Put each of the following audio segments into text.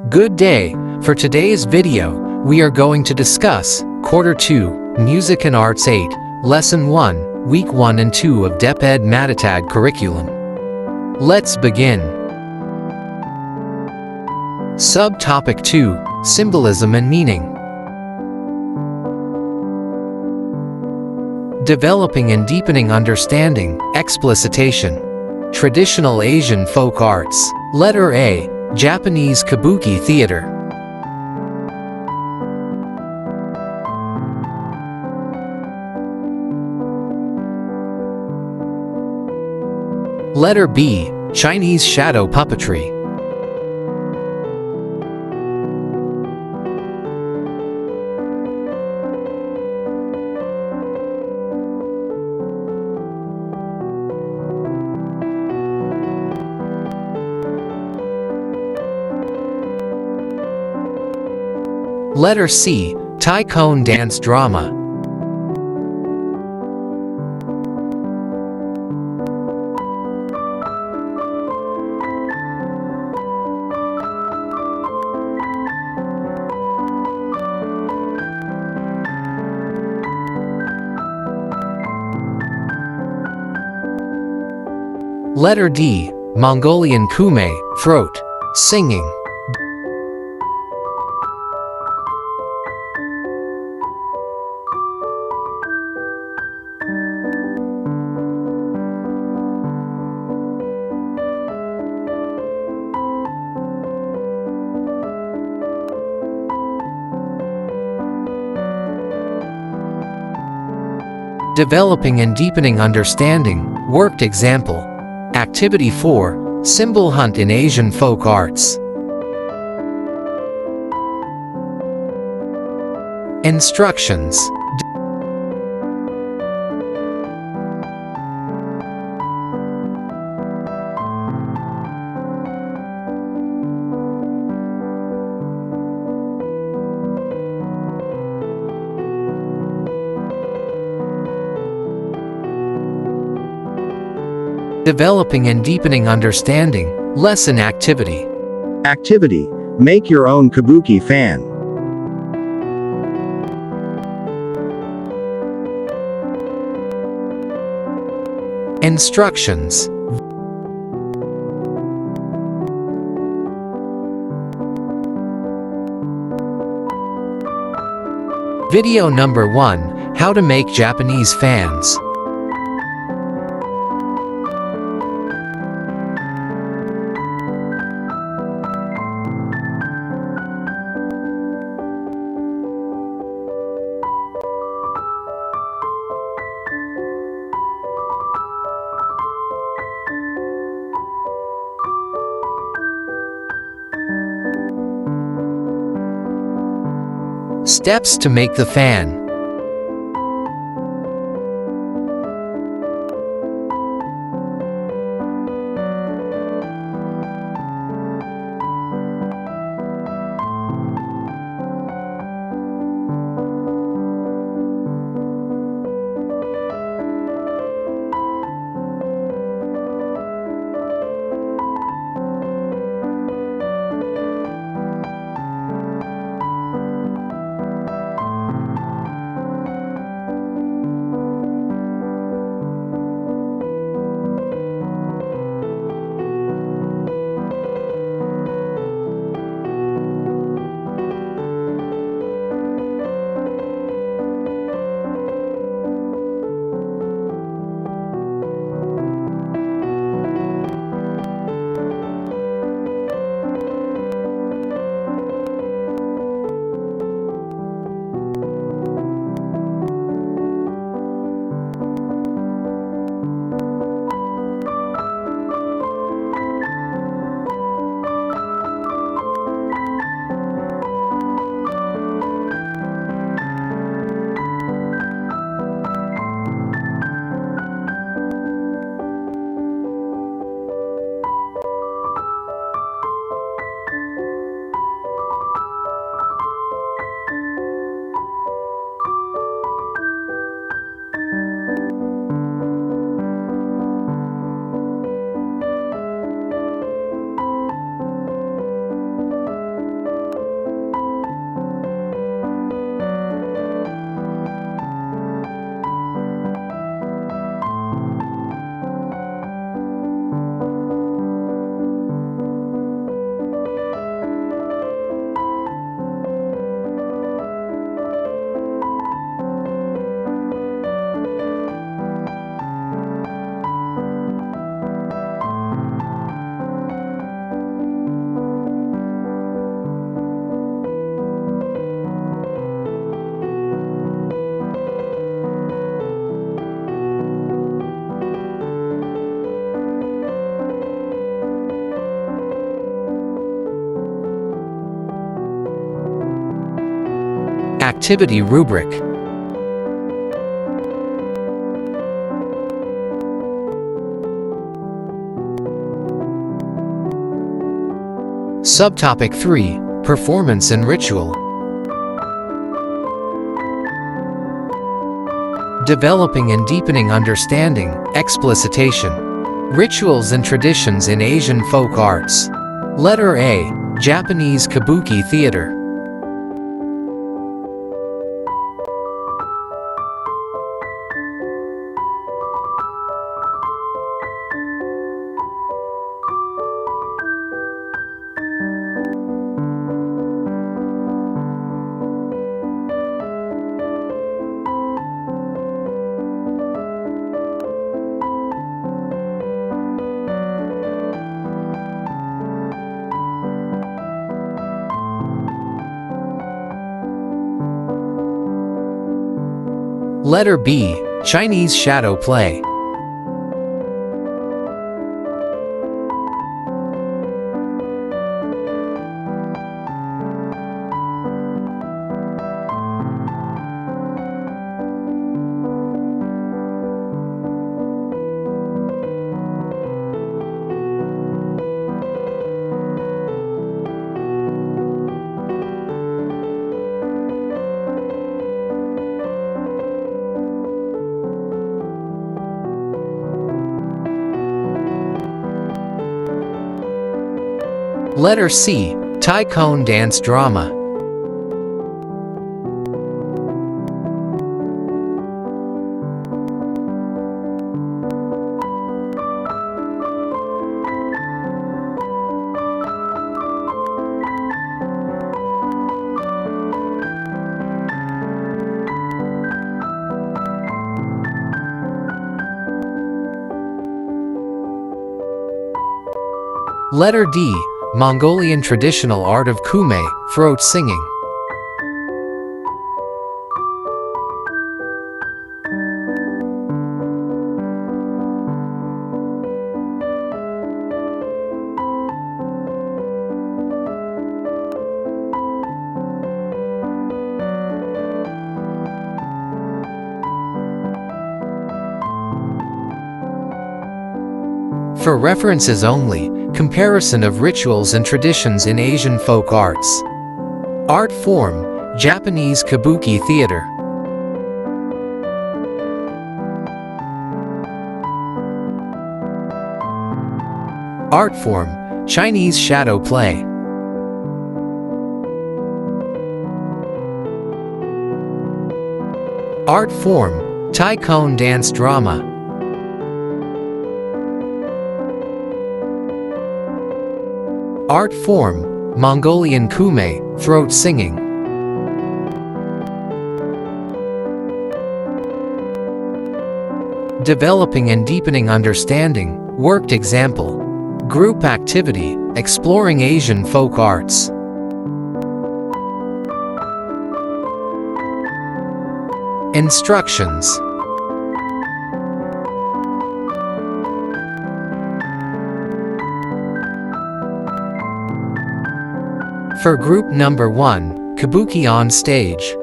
Good day. For today's video, we are going to discuss Quarter 2, Music and Arts 8, Lesson 1, Week 1 and 2 of DEPED MATATAG curriculum. Let's begin. Subtopic 2, Symbolism and Meaning. Developing and deepening understanding, explicitation. Traditional Asian folk arts. Letter A, Japanese Kabuki theater. Letter B, Chinese shadow puppetry. Letter C, Tai-Kon dance drama. Letter D, Mongolian kume, throat, singing. Developing and deepening understanding, worked example. Activity 4, Symbol hunt in Asian folk arts. Instructions. Developing and deepening understanding, lesson activity. Activity: make your own Kabuki fan. Instructions. Video number 1, How to make Japanese fans. Steps to make the fan. Activity rubric. Subtopic 3. Performance and ritual. Developing and deepening understanding, explicitation. Rituals and traditions in Asian folk arts. Letter A. Japanese Kabuki theater. Letter B. Chinese shadow play. Letter C. Tai-Cone dance drama. Letter D. Mongolian traditional art of kume, throat singing. For references only, comparison of rituals and traditions in Asian folk arts. Art form, Japanese Kabuki theater. Art form, Chinese shadow play. Art form, Tai-Cone dance drama. Art form, Mongolian kume, throat singing. Developing and deepening understanding, worked example. Group activity, exploring Asian folk arts. Instructions. For group number 1, Kabuki on stage.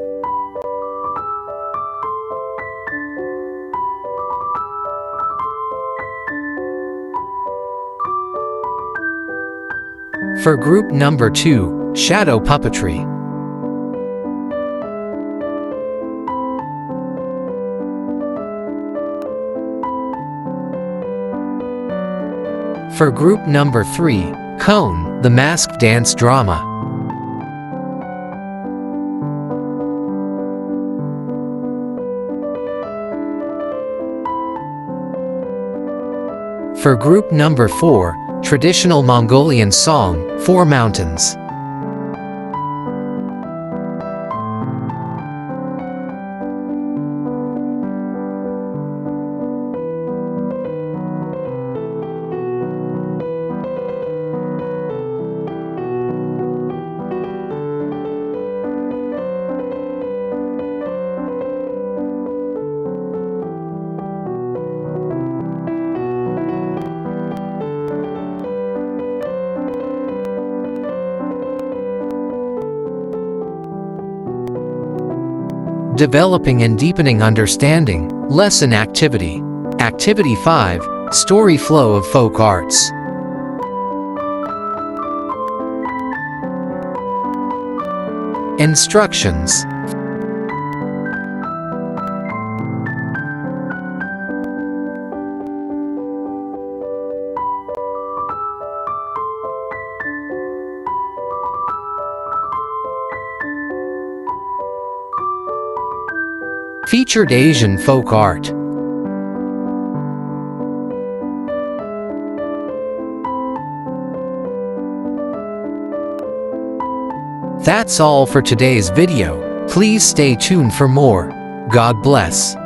For group number 2, shadow puppetry. For group number 3, Cone, the masked dance drama. For group number 4, traditional Mongolian song, Four Mountains. Developing and deepening understanding. Lesson activity. Activity 5. Story flow of folk arts. Instructions. Featured Asian folk art. That's all for today's video. Please stay tuned for more. God bless.